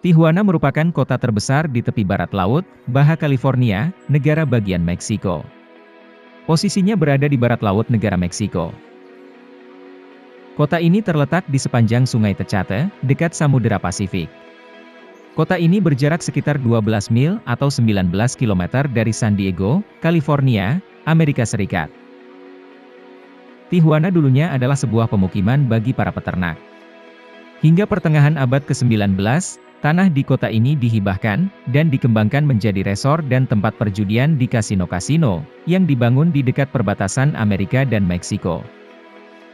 Tijuana merupakan kota terbesar di tepi barat laut, Baja California, negara bagian Meksiko. Posisinya berada di barat laut negara Meksiko. Kota ini terletak di sepanjang Sungai Tecate, dekat Samudera Pasifik. Kota ini berjarak sekitar 12 mil atau 19 km dari San Diego, California, Amerika Serikat. Tijuana dulunya adalah sebuah pemukiman bagi para peternak. Hingga pertengahan abad ke-19, tanah di kota ini dihibahkan dan dikembangkan menjadi resor dan tempat perjudian di kasino-kasino yang dibangun di dekat perbatasan Amerika dan Meksiko.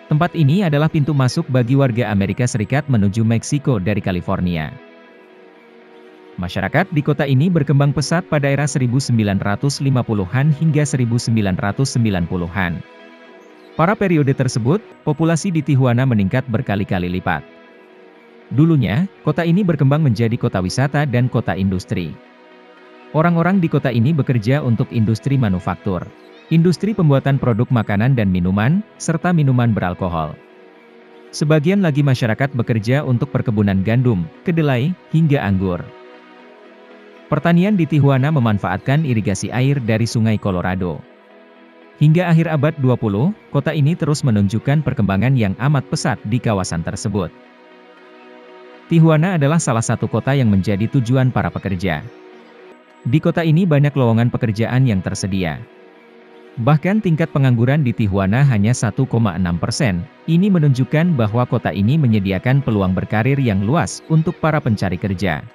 Tempat ini adalah pintu masuk bagi warga Amerika Serikat menuju Meksiko dari California. Masyarakat di kota ini berkembang pesat pada era 1950-an hingga 1990-an. Pada periode tersebut, populasi di Tijuana meningkat berkali-kali lipat. Dulunya, kota ini berkembang menjadi kota wisata dan kota industri. Orang-orang di kota ini bekerja untuk industri manufaktur, industri pembuatan produk makanan dan minuman, serta minuman beralkohol. Sebagian lagi masyarakat bekerja untuk perkebunan gandum, kedelai, hingga anggur. Pertanian di Tijuana memanfaatkan irigasi air dari Sungai Colorado. Hingga akhir abad 20, kota ini terus menunjukkan perkembangan yang amat pesat di kawasan tersebut. Tijuana adalah salah satu kota yang menjadi tujuan para pekerja. Di kota ini banyak lowongan pekerjaan yang tersedia. Bahkan tingkat pengangguran di Tijuana hanya 1,6%. Ini menunjukkan bahwa kota ini menyediakan peluang berkarir yang luas untuk para pencari kerja.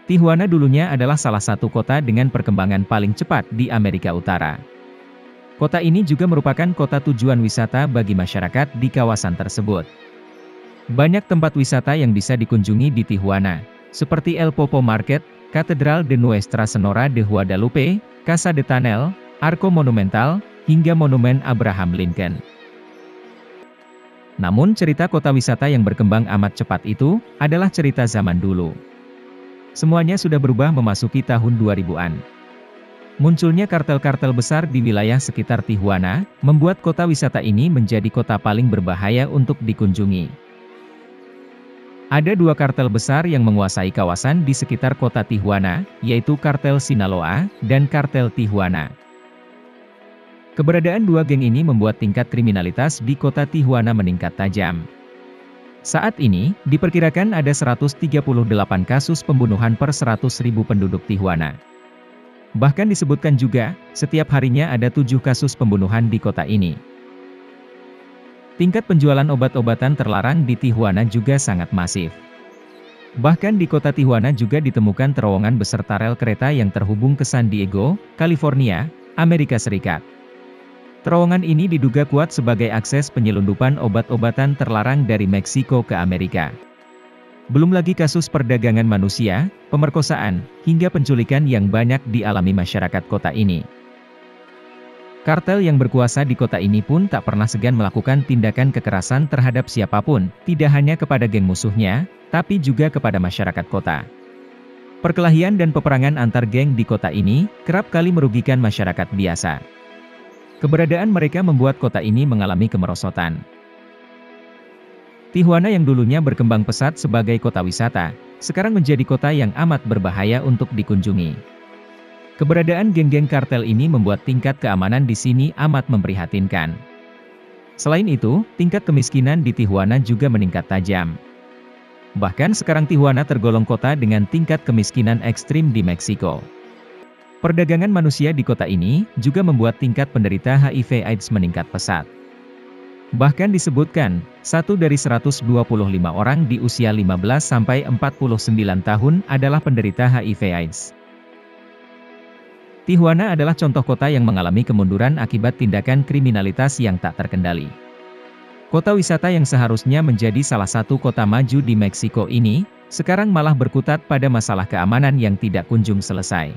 Tijuana dulunya adalah salah satu kota dengan perkembangan paling cepat di Amerika Utara. Kota ini juga merupakan kota tujuan wisata bagi masyarakat di kawasan tersebut. Banyak tempat wisata yang bisa dikunjungi di Tijuana, seperti El Popo Market, Catedral de Nuestra Senora de Guadalupe, Casa de Tanel, Arco Monumental, hingga Monumen Abraham Lincoln. Namun cerita kota wisata yang berkembang amat cepat itu, adalah cerita zaman dulu. Semuanya sudah berubah memasuki tahun 2000-an. Munculnya kartel-kartel besar di wilayah sekitar Tijuana, membuat kota wisata ini menjadi kota paling berbahaya untuk dikunjungi. Ada dua kartel besar yang menguasai kawasan di sekitar kota Tijuana, yaitu kartel Sinaloa dan kartel Tijuana. Keberadaan dua geng ini membuat tingkat kriminalitas di kota Tijuana meningkat tajam. Saat ini, diperkirakan ada 138 kasus pembunuhan per 100.000 penduduk Tijuana. Bahkan disebutkan juga, setiap harinya ada 7 kasus pembunuhan di kota ini. Tingkat penjualan obat-obatan terlarang di Tijuana juga sangat masif. Bahkan di kota Tijuana juga ditemukan terowongan beserta rel kereta yang terhubung ke San Diego, California, Amerika Serikat. Terowongan ini diduga kuat sebagai akses penyelundupan obat-obatan terlarang dari Meksiko ke Amerika. Belum lagi kasus perdagangan manusia, pemerkosaan, hingga penculikan yang banyak dialami masyarakat kota ini. Kartel yang berkuasa di kota ini pun tak pernah segan melakukan tindakan kekerasan terhadap siapapun, tidak hanya kepada geng musuhnya, tapi juga kepada masyarakat kota. Perkelahian dan peperangan antar geng di kota ini, kerap kali merugikan masyarakat biasa. Keberadaan mereka membuat kota ini mengalami kemerosotan. Tijuana yang dulunya berkembang pesat sebagai kota wisata, sekarang menjadi kota yang amat berbahaya untuk dikunjungi. Keberadaan geng-geng kartel ini membuat tingkat keamanan di sini amat memprihatinkan. Selain itu, tingkat kemiskinan di Tijuana juga meningkat tajam. Bahkan sekarang Tijuana tergolong kota dengan tingkat kemiskinan ekstrim di Meksiko. Perdagangan manusia di kota ini juga membuat tingkat penderita HIV/AIDS meningkat pesat. Bahkan disebutkan, 1 dari 125 orang di usia 15 sampai 49 tahun adalah penderita HIV/AIDS. Tijuana adalah contoh kota yang mengalami kemunduran akibat tindakan kriminalitas yang tak terkendali. Kota wisata yang seharusnya menjadi salah satu kota maju di Meksiko ini, sekarang malah berkutat pada masalah keamanan yang tidak kunjung selesai.